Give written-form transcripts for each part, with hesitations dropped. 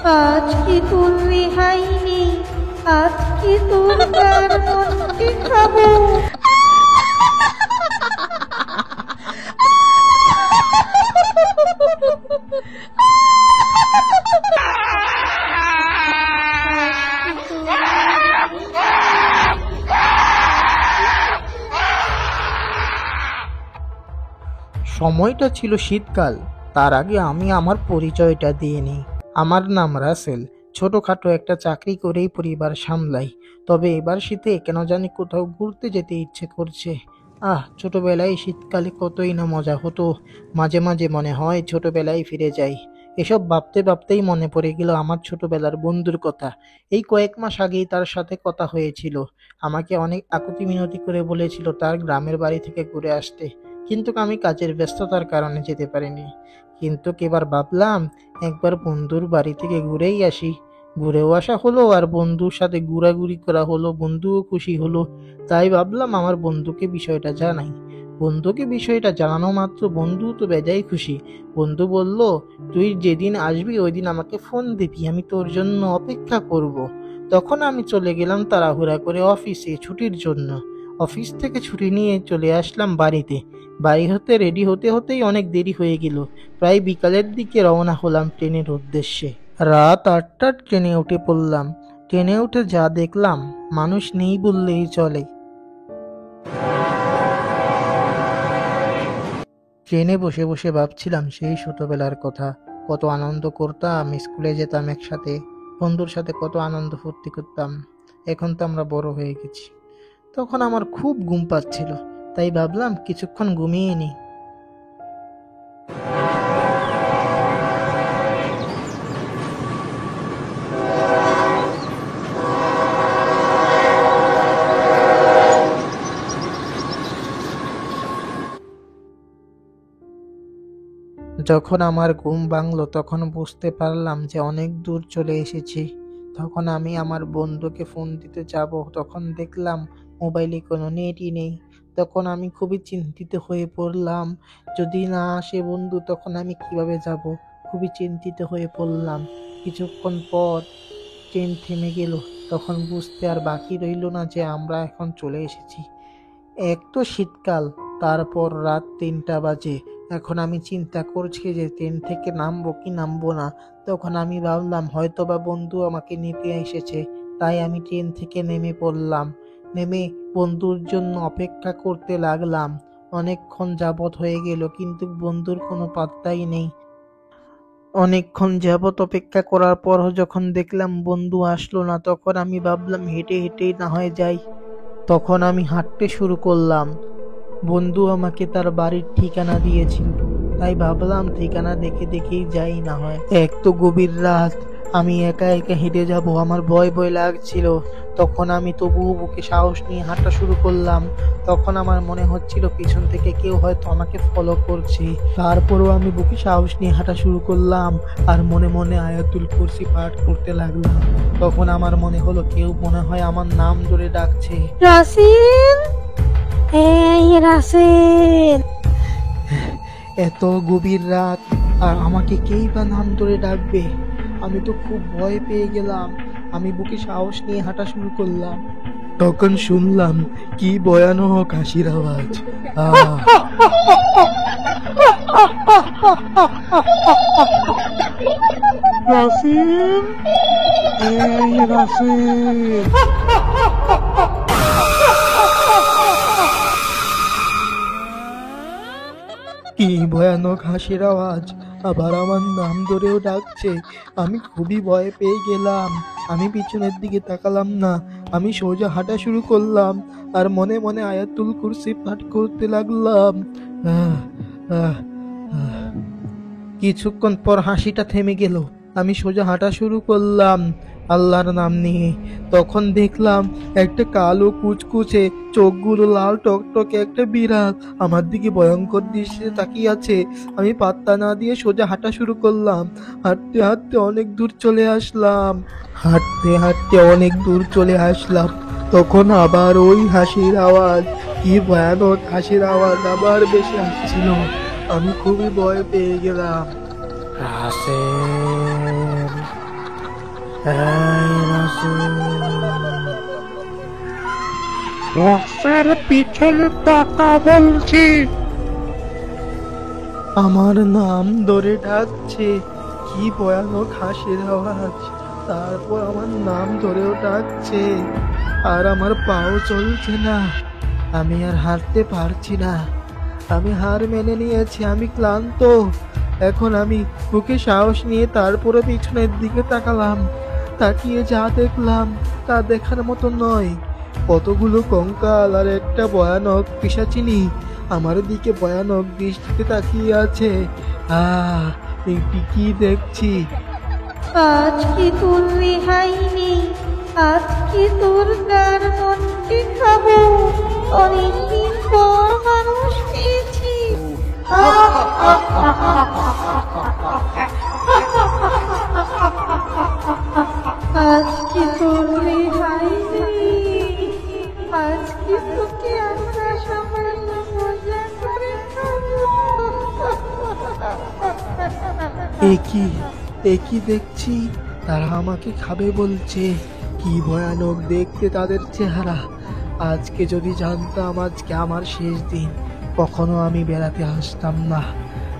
আজ কি তোর রেহাই নেই, আজ কি তোর গার মনকে খাবো। সময়টা ছিল শীতকাল। তার আগে আমি আমার পরিচয়টা দিয়ে নিই। আমার নাম রাসেল। ছোটখাটো একটা চাকরি করেই পরিবার সামলাই। তবে এবার শীতে কেন জানি কোথাও ঘুরতে যেতে ইচ্ছে করছে। ছোটবেলায় শীতকালে কতই না মজা হতো। মাঝে মাঝে মনে হয় ছোটবেলায় ফিরে যাই। এসব ভাবতে ভাবতেই মনে পড়ে গেল আমার ছোটবেলার বন্ধুর কথা। এই কয়েক মাস আগেই তার সাথে কথা হয়েছিল। আমাকে অনেক আকুতি মিনতি করে বলেছিল তার গ্রামের বাড়ি থেকে ঘুরে আসতে, কিন্তু আমি কাজের ব্যস্ততার কারণে যেতে পারিনি। কিন্তু এবার ভাবলাম একবার বন্ধুর বাড়ি থেকে ঘুরেই আসি। ঘুরেও আসা হলো, আর বন্ধুর সাথে ঘোরাঘুরি করা হলো, বন্ধুও খুশি হলো। তাই ভাবলাম আমার বন্ধুকে বিষয়টা জানাই। বন্ধুকে বিষয়টা জানানো মাত্র বন্ধু তো বেজায় খুশি। বন্ধু বলল, তুই যেদিন আসবি ওই দিন আমাকে ফোন দিবি, আমি তোর জন্য অপেক্ষা করব। তখন আমি চলে গেলাম তাড়াহুড়া করে অফিসে ছুটির জন্য। অফিস থেকে ছুটি নিয়ে চলে আসলাম বাড়িতে। বাড়ি হতে রেডি হতে হতেই অনেক দেরি হয়ে গেল। প্রায় বিকালের দিকে রওনা হলাম ট্রেনের উদ্দেশ্যে। রাত 8টার ট্রেনে উঠে পড়লাম। ট্রেনে উঠে যা দেখলাম, মানুষ নেই বললেই চলে। ট্রেনে বসে বসে ভাবছিলাম সেই ছোটবেলার কথা। কত আনন্দ করতাম, স্কুলে যেতাম একসাথে, বন্ধুর সাথে কত আনন্দ ফুর্তি করতাম। এখন তো আমরা বড় হয়ে গেছি। তখন আমার খুব ঘুম পাচ্ছিল, তাই ভাবলাম কিছুক্ষণ ঘুমিয়ে নিই। যখন আমার ঘুম ভাঙলো তখন বুঝতে পারলাম যে অনেক দূর চলে এসেছি। তখন আমি আমার বন্ধুকে ফোন দিতে যাব, তখন দেখলাম মোবাইলে কোনো নেটই নেই। তখন আমি খুবই চিন্তিত হয়ে পড়লাম। যদি না আসে বন্ধু, তখন আমি কিভাবে যাব? খুবই চিন্তিত হয়ে পড়লাম। কিছুক্ষণ পর ট্রেন থেমে গেল। তখন বুঝতে আর বাকি রইল না যে আমরা এখন চলে এসেছি। এক তো শীতকাল, তারপর রাত 3টা বাজে। এখন আমি চিন্তা করছি যে ট্রেন থেকে নামবো কি নামবো না। তখন আমি ভাবলাম হয়তোবা বন্ধু আমাকে নিতে এসেছে, তাই আমি ট্রেন থেকে নেমে পড়লাম। নেমে বন্ধুর জন্য অপেক্ষা করতে লাগলাম। অনেকক্ষণ যাবৎ হয়ে গেল, কিন্তু বন্ধুর কোনো পাত্তাই নেই। অনেকক্ষণ যাবৎ অপেক্ষা করার পর যখন দেখলাম বন্ধু আসলো না, তখন আমি ভাবলাম হেঁটে হেঁটেই না হয় যাই। তখন আমি হাঁটতে শুরু করলাম। বন্ধু আমাকে তার বাড়ির ঠিকানা দিয়েছিল, তাই ভাবলাম ঠিকানা দেখে দেখেই যাই না হয়। এক তো গভীর রাত, আমি একা একা হেঁটে যাব, আমার ভয় ভয় লাগছিল। তখন আমি তবুও বুকে সাহস নিয়ে হাঁটা শুরু করলাম। তখন আমার মনে হচ্ছিল পিছন থেকে কেউ হয়তো আমাকে ফলো করছে। তারপরও আমি বুকে সাহস নিয়ে হাঁটা শুরু করলাম, আর মনে মনে আয়াতুল কুরসি পাঠ করতে লাগলাম। তখন আমার মনে হলো কেউ মনে হয় আমার নাম ধরে ডাকছে, রাসেল, এই রাসেল। এত গভীর রাত, আর আমাকে কেই বা নাম ধরে ডাকবে? আমি তো খুব ভয় পেয়ে গেলাম। আমি বুকে সাহস নিয়ে হাঁটা শুরু করলাম। তখন শুনলাম কি ভয়ানক হাসির আওয়াজ। রাসেল, এই রাসেল। কি ভয়ানক হাসির আওয়াজ, আবার আমার নাম ধরেও ডাকছে। আমি খুবই ভয় পেয়ে গেলাম। আমি পিছনের দিকে তাকালাম না, আমি সোজা হাঁটা শুরু করলাম, আর মনে মনে আয়াতুল কুরসি পাঠ করতে লাগলাম। আহ, আহ, আহ। কিছুক্ষণ পর হাসিটা থেমে গেল। আমি সোজা হাঁটা শুরু করলাম আল্লাহর নাম নিয়ে। তখন দেখলাম একটা কালো কুচকুচে, চোখগুলো লাল টকটকে একটা বিড়াল আমার দিকে ভয়ঙ্কর দৃশ্যে তাকিয়ে আছে। আমি পাত্তা না দিয়ে সোজা হাঁটা শুরু করলাম। হাঁটতে হাঁটতে অনেক দূর চলে আসলাম। তখন আবার ওই হাসির আওয়াজ, কি ভয়ানক হাসির আওয়াজ আবার বেশি আসছিল। আমি খুবই ভয় পেয়ে গেলাম। রাসেল, এই রাসূল, বক্সের পিছনে টাকা বলছি। আমার নাম ধরে ডাকছে। কি ভয়ানক হাসির আওয়াজ! তারপর আমার নাম ধরেও ডাকছে, আর আমার পাও চলছে না। আমি আর হাঁটতে পারছি না। আমি হার মেনে নিয়েছি, আমি ক্লান্ত। এখন আমি বুকে সাহস নিয়ে তারপরে পিছনের দিকে তাকালাম। তাকিয়ে যা দেখলাম তা দেখার মতো নয়। কতগুলো কঙ্কাল আর একটা ভয়ানক পিশাচিনী আমার দিকে ভয়ানক দৃষ্টিতে তাকিয়ে আছে। এটি কি দেখছি? আজ কি তোর রেহাই নেই, আজ কি তোর গার মনকে খাবো। অনেকদিন পর মানুষ পেয়েছি। আজ কি তোর রেহাই নেই, আজ কি তোকে আমরা সামান্য মজা করে খাবো। একই দেখছি, তারা আমাকে খাবে বলছে। কি ভয়ানক দেখতে তাদের চেহারা! আজকে যদি জানতাম আজকে আমার শেষ দিন, কখনো আমি বেড়াতে আসতাম না।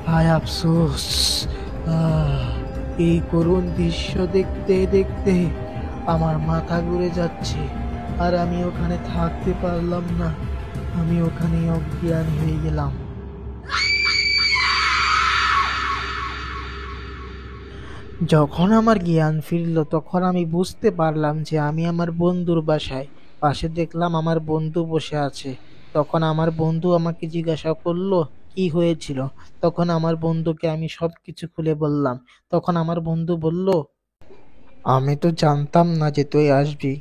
হায় আফসোস! এই করুণ দৃশ্য দেখতে দেখতে আমার মাথা ঘুরে যাচ্ছে, আর আমি ওখানে থাকতে পারলাম না। আমি ওখানে অজ্ঞান হয়ে গেলাম। যখন আমার জ্ঞান ফিরল তখন আমি বুঝতে পারলাম যে আমি আমার বন্ধুর বাসায়। পাশে দেখলাম আমার বন্ধু বসে আছে। তখন আমার বন্ধু আমাকে জিজ্ঞাসা করলো কি হয়েছিল। তখন আমার বন্ধুকে আমি সবকিছু খুলে বললাম। তখন আমার বন্ধু বলল, আমি তো জানতাম না যে তুই আসবি।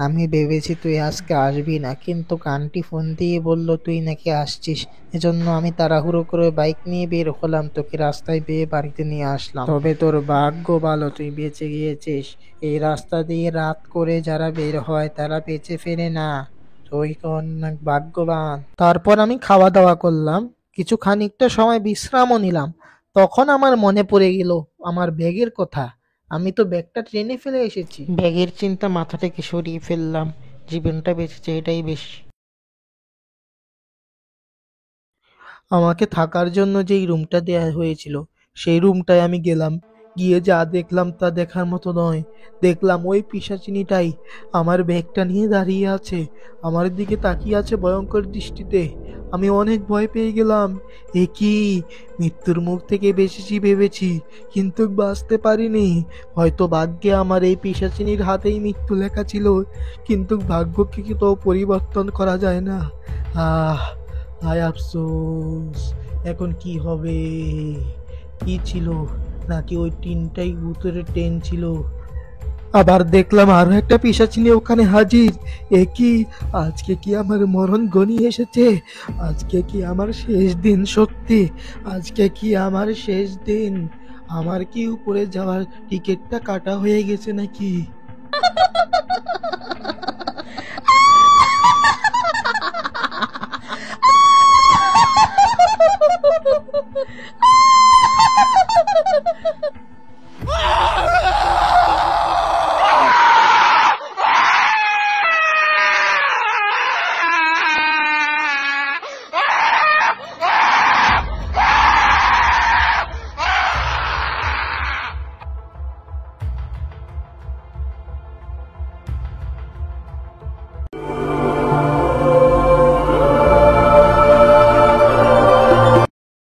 আমি ভেবেছি তুই আজকে আসবি না, কিন্তু আন্টি ফোন দিয়ে বলল তুই নাকি আসছিস। এজন্য আমি তাড়াহুড়ো করে বাইক নিয়ে বের হলাম, তোকে রাস্তায় পেয়ে বাড়িতে নিয়ে আসলাম। তবে তোর ভাগ্য ভালো, তুই বেঁচে গিয়েছিস। এই রাস্তা দিয়ে রাত করে যারা বের হয় তারা বেঁচে ফেরে না। তুই তো অনেক ভাগ্যবান। তারপর আমি খাওয়া দাওয়া করলাম, কিছু খানিকটা সময় বিশ্রামও নিলাম। তখন আমার মনে পড়ে গেল আমার ব্যাগের কথা। আমি তো ব্যাগটা ট্রেনে ফেলে এসেছি। ব্যাগের চিন্তা মাথা থেকে সরিয়ে ফেললাম। জীবনটা বেঁচেছে, এটাই বেশি। আমাকে থাকার জন্য যেই রুমটা দেয়া হয়েছিল সেই রুমটায় আমি গেলাম। গিয়ে যা দেখলাম তা দেখার মতো নয়। দেখলাম ওই পিশাচিনীটাই আমার ব্যাগটা নিয়ে দাঁড়িয়ে আছে, আমার দিকে তাকিয়ে আছে ভয়ঙ্কর দৃষ্টিতে। আমি অনেক ভয় পেয়ে গেলাম। এ কি! মৃত্যুর মুখ থেকে বেঁচেছি ভেবেছি, কিন্তু বাঁচতে পারিনি। হয়তো ভাগ্যে আমার এই পিশাচিনীর হাতেই মৃত্যু লেখা ছিল, কিন্তু ভাগ্যকে কি তো পরিবর্তন করা যায় না। আহ হায় আফসোস! এখন কি হবে? কি ছিল? নাকি ওই টিনটাই ভূতের টেন ছিল? আবার দেখলাম আরো একটা পিশাচিনী ওখানে হাজির। এ কি! আজকে কি আমার মরণ ঘনিয়ে এসেছে? আজকে কি আমার শেষ দিন? সত্যি আজকে কি আমার শেষ দিন? আমার কি উপরে যাওয়ার টিকিটটা কাটা হয়ে গেছে নাকি?